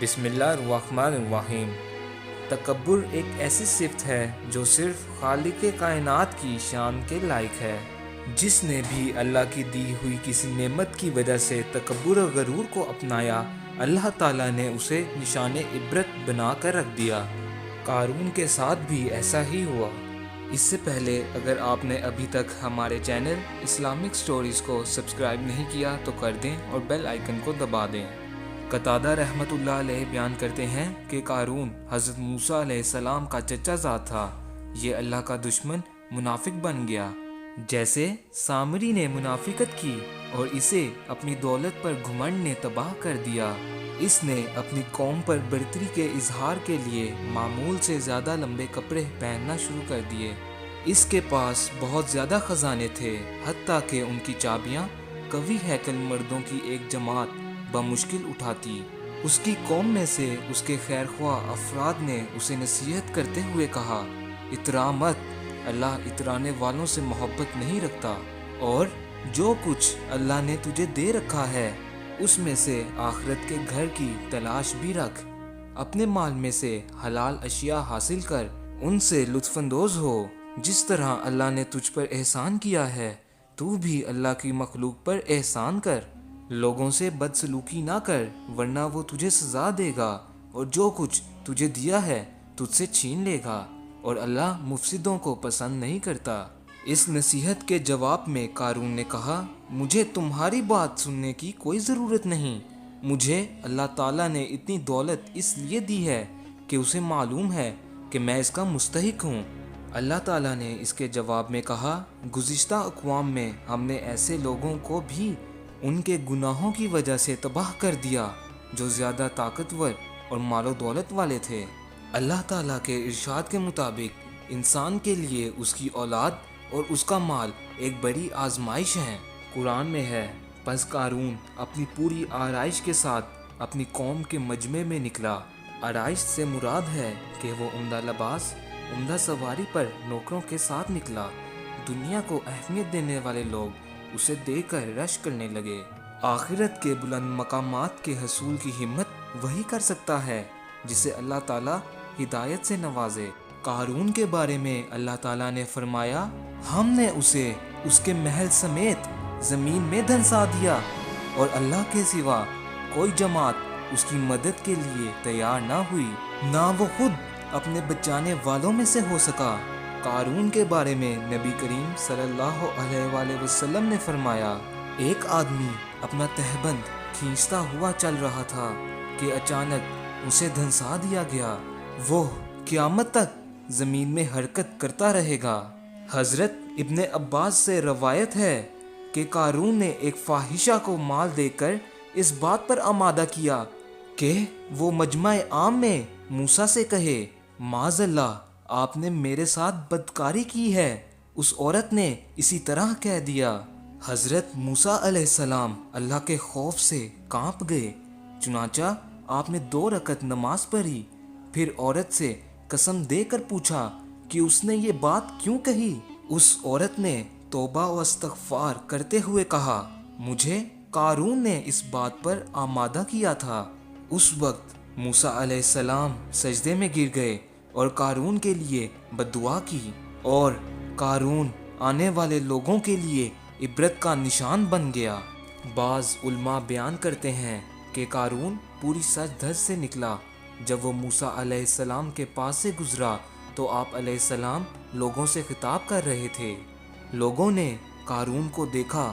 بسم اللہ الرحمن الرحیم۔ تکبر ایک ایسی صفت ہے جو صرف خالق کائنات کی شان کے لائق ہے۔ جس نے بھی اللہ کی دی ہوئی کسی نعمت کی وجہ سے تکبر و غرور کو اپنایا، اللہ تعالیٰ نے اسے نشان عبرت بنا کر رکھ دیا۔ قارون کے ساتھ بھی ایسا ہی ہوا۔ اس سے پہلے اگر آپ نے ابھی تک ہمارے چینل اسلامک سٹوریز کو سبسکرائب نہیں کیا تو کر دیں اور بیل آئیکن کو دبا دیں۔ قتادہ رحمۃ اللہ علیہ بیان کرتے ہیں کہ قارون حضرت موسیٰ علیہ السلام کا چچا زاد تھا۔ یہ اللہ کا دشمن منافق بن گیا، جیسے سامری نے منافقت کی اور اسے اپنی دولت پر گھمنڈ نے تباہ کر دیا۔ اس نے اپنی قوم پر برتری کے اظہار کے لیے معمول سے زیادہ لمبے کپڑے پہننا شروع کر دیے۔ اس کے پاس بہت زیادہ خزانے تھے، حتیٰ کہ ان کی چابیاں قوی ہیکل مردوں کی ایک جماعت بمشکل اٹھاتی۔ اس کی قوم میں سے اس کے خیر خواہ افراد نے اسے نصیحت کرتے ہوئے کہا، اترا مت، اللہ اترانے والوں سے محبت نہیں رکھتا، اور جو کچھ اللہ نے تجھے دے رکھا ہے اس میں سے آخرت کے گھر کی تلاش بھی رکھ۔ اپنے مال میں سے حلال اشیاء حاصل کر ان سے لطف اندوز ہو۔ جس طرح اللہ نے تجھ پر احسان کیا ہے تو بھی اللہ کی مخلوق پر احسان کر۔ لوگوں سے بدسلوکی نہ کر ورنہ وہ تجھے سزا دے گا، اور جو کچھ تجھے دیا ہے تجھ سے چھین لے گا، اور اللہ مفسدوں کو پسند نہیں کرتا۔ اس نصیحت کے جواب میں قارون نے کہا، مجھے تمہاری بات سننے کی کوئی ضرورت نہیں۔ مجھے اللہ تعالیٰ نے اتنی دولت اس لیے دی ہے کہ اسے معلوم ہے کہ میں اس کا مستحق ہوں۔ اللہ تعالیٰ نے اس کے جواب میں کہا، گزشتہ اقوام میں ہم نے ایسے لوگوں کو بھی ان کے گناہوں کی وجہ سے تباہ کر دیا جو زیادہ طاقتور اور مال و دولت والے تھے۔ اللہ تعالیٰ کے ارشاد کے مطابق انسان کے لیے اس کی اولاد اور اس کا مال ایک بڑی آزمائش ہے۔ قرآن میں ہے، پس قارون اپنی پوری آرائش کے ساتھ اپنی قوم کے مجمع میں نکلا۔ آرائش سے مراد ہے کہ وہ عمدہ لباس، عمدہ سواری پر نوکروں کے ساتھ نکلا۔ دنیا کو اہمیت دینے والے لوگ اسے دیکھ کر رش کرنے لگے۔ آخرت کے بلند مقامات کے حصول کی ہمت وہی کر سکتا ہے جسے اللہ تعالیٰ ہدایت سے نوازے۔ قارون کے بارے میں اللہ تعالیٰ نے فرمایا، ہم نے اسے اس کے محل سمیت زمین میں دھنسا دیا، اور اللہ کے سوا کوئی جماعت اس کی مدد کے لیے تیار نہ ہوئی، نہ وہ خود اپنے بچانے والوں میں سے ہو سکا۔ قارون کے بارے میں نبی کریم صلی اللہ علیہ وآلہ وسلم نے فرمایا، ایک آدمی اپنا تہبند کھینچتا ہوا چل رہا تھا کہ اچانک اسے دھنسا دیا گیا، وہ قیامت تک زمین میں حرکت کرتا رہے گا۔ حضرت ابن عباس سے روایت ہے کہ قارون نے ایک فاحشہ کو مال دے کر اس بات پر آمادہ کیا کہ وہ مجمع عام میں موسیٰ سے کہے، معاذ اللہ، آپ نے میرے ساتھ بدکاری کی ہے۔ اس عورت نے اسی طرح کہہ دیا۔ حضرت موسیٰ علیہ السلام اللہ کے خوف سے کانپ گئے، چنانچہ آپ نے 2 رکعت نماز پڑھی، پھر عورت سے قسم دے کر پوچھا کہ اس نے یہ بات کیوں کہی۔ اس عورت نے توبہ و استغفار کرتے ہوئے کہا، مجھے قارون نے اس بات پر آمادہ کیا تھا۔ اس وقت موسیٰ علیہ السلام سجدے میں گر گئے اور قارون کے لیے بددعا کی، اور قارون آنے والے لوگوں کے لیے عبرت کا نشان بن گیا۔ بعض علماء بیان کرتے ہیں کہ قارون پوری سج دھج سے نکلا۔ جب وہ موسیٰ علیہ السلام کے پاس سے گزرا تو آپ علیہ السلام لوگوں سے خطاب کر رہے تھے۔ لوگوں نے قارون کو دیکھا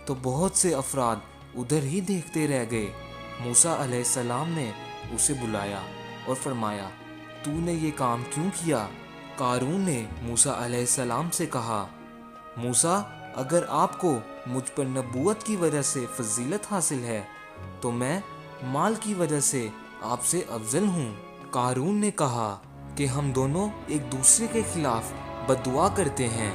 تو بہت سے افراد ادھر ہی دیکھتے رہ گئے۔ موسیٰ علیہ السلام نے اسے بلایا اور فرمایا، تو نے یہ کام کیوں کیا؟ قارون نے موسیٰ علیہ السلام سے کہا، موسیٰ، اگر آپ کو مجھ پر نبوت کی وجہ سے فضیلت حاصل ہے تو میں مال کی وجہ سے آپ سے افضل ہوں۔ قارون نے کہا کہ ہم دونوں ایک دوسرے کے خلاف بددعا کرتے ہیں۔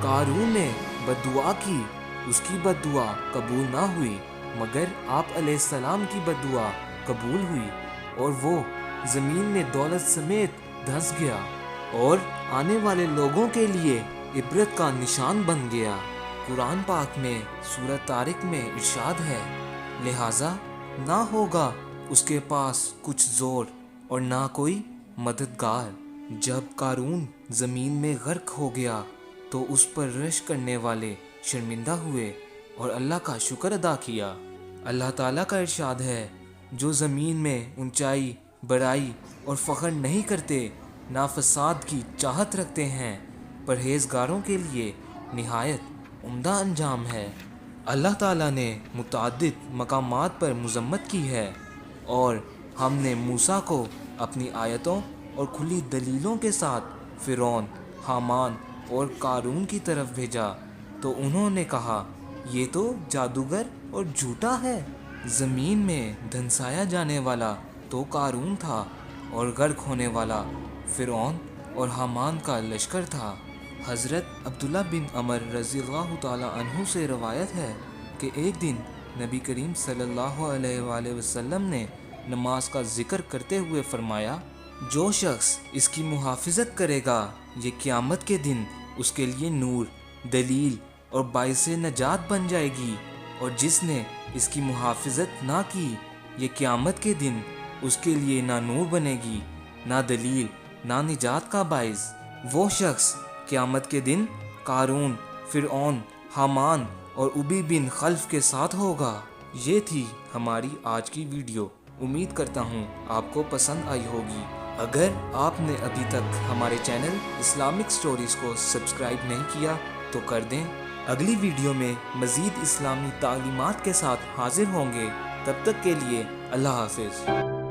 قارون نے بددعا کی، اس کی بددعا قبول نہ ہوئی، مگر آپ علیہ السلام کی بددعا قبول ہوئی، اور وہ زمین میں دولت سمیت دھنس گیا اور آنے والے لوگوں کے لیے عبرت کا نشان بن گیا۔ قرآن پاک میں سورہ طارق میں ارشاد ہے، لہٰذا نہ ہوگا اس کے پاس کچھ زور اور نہ کوئی مددگار۔ جب قارون زمین میں غرق ہو گیا تو اس پر رش کرنے والے شرمندہ ہوئے اور اللہ کا شکر ادا کیا۔ اللہ تعالیٰ کا ارشاد ہے، جو زمین میں اونچائی، بڑائی اور فخر نہیں کرتے، نہ فساد کی چاہت رکھتے ہیں، پرہیزگاروں کے لیے نہایت عمدہ انجام ہے۔ اللہ تعالیٰ نے متعدد مقامات پر مذمت کی ہے، اور ہم نے موسیٰ کو اپنی آیتوں اور کھلی دلیلوں کے ساتھ فرعون، حامان اور قارون کی طرف بھیجا، تو انہوں نے کہا یہ تو جادوگر اور جھوٹا ہے۔ زمین میں دھنسایا جانے والا تو قارون تھا، اور غرق ہونے والا فرعون اور حامان کا لشکر تھا۔ حضرت عبداللہ بن عمر رضی اللہ تعالیٰ عنہ سے روایت ہے کہ ایک دن نبی کریم صلی اللہ علیہ وآلہ وسلم نے نماز کا ذکر کرتے ہوئے فرمایا، جو شخص اس کی محافظت کرے گا یہ قیامت کے دن اس کے لیے نور، دلیل اور باعث نجات بن جائے گی، اور جس نے اس کی محافظت نہ کی یہ قیامت کے دن اس کے لیے نہ نور بنے گی، نہ دلیل، نہ نجات کا باعث۔ وہ شخص قیامت کے دن قارون، فرعون، حامان اور ابی بن خلف کے ساتھ ہوگا۔ یہ تھی ہماری آج کی ویڈیو۔ امید کرتا ہوں آپ کو پسند آئی ہوگی۔ اگر آپ نے ابھی تک ہمارے چینل اسلامک سٹوریز کو سبسکرائب نہیں کیا تو کر دیں۔ اگلی ویڈیو میں مزید اسلامی تعلیمات کے ساتھ حاضر ہوں گے۔ تب تک کے لیے اللہ حافظ۔